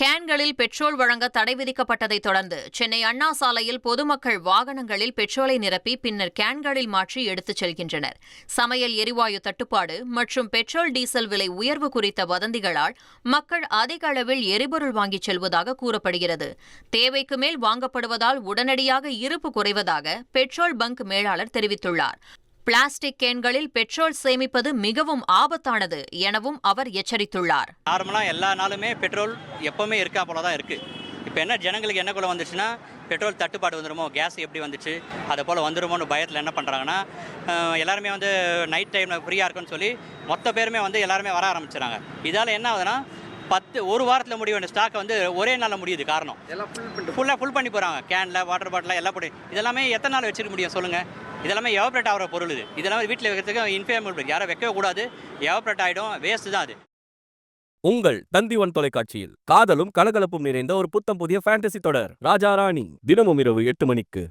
கேன்களில் petrol வழங்க தடை விதிக்கப்பட்டதைத் தொடர்ந்து சென்னை அண்ணா சாலையில் பொதுமக்கள் வாகனங்களில் பெட்ரோலை நிரப்பி பின்னர் கேன்களில் மாற்றி எடுத்துச் செல்கின்றனர். சமையல் எரிவாயு தட்டுப்பாடு மற்றும் பெட்ரோல் டீசல் விலை உயர்வு குறித்த வதந்திகளால் மக்கள் அதிக அளவில் எரிபொருள் வாங்கிச் செல்வதாக கூறப்படுகிறது. தேவைக்கு மேல் வாங்கப்படுவதால் உடனடியாக இருப்பு குறைவதாக பெட்ரோல் பங்க் மேலாளர் தெரிவித்துள்ளார். பிளாஸ்டிக் கேன்களில் பெட்ரோல் சேமிப்பது மிகவும் ஆபத்தானது எனவும் அவர் எச்சரித்துள்ளார். நார்மலாக எல்லா நாளுமே பெட்ரோல் எப்பவுமே இருக்கா போல தான் இருக்குது. இப்போ என்ன ஜனங்களுக்கு என்ன கூட வந்துச்சுன்னா பெட்ரோல் தட்டுப்பாடு வந்துடுமோ, கேஸ் எப்படி வந்துச்சு அதை போல் வந்துடுமோன்னு பயத்தில் என்ன பண்ணுறாங்கன்னா எல்லாருமே வந்து நைட் டைமில் ஃப்ரீயாக இருக்குன்னு சொல்லி மொத்த பேருமே வந்து எல்லாருமே வர ஆரம்பிச்சுறாங்க. இதால் என்ன ஆகுதுன்னா ஒரு வாரத்தில் முடிய வேண்டிய ஸ்டாக் வந்து ஒரே நாளில் முடியுது. காரணம் ஃபுல்லாக ஃபுல் பண்ணி போகிறாங்க. கேனில் வாட்டர் பாட்டில் எல்லாம் போட்டு இதெல்லாமே எத்தனை நாள் வச்சுக்க முடியும் சொல்லுங்கள்? இதெல்லாமே எவாப்ரேட் ஆகிற பொருள். இதெல்லாம் வீட்டில் வைக்கிறதுக்கு இன்ஃபேமபிள், யாரும் வைக்கவே கூடாது. எவாப்ரேட் ஆகிடும், வேஸ்ட் தான் அது. உங்கள் தந்தி1 தொலைக்காட்சியில் காதலும் கலகலப்பும் நிறைந்த ஒரு புத்தம் புதிய ஃபேண்டசி தொடர் ராஜா ராணி தினமும் இரவு 8 மணிக்கு.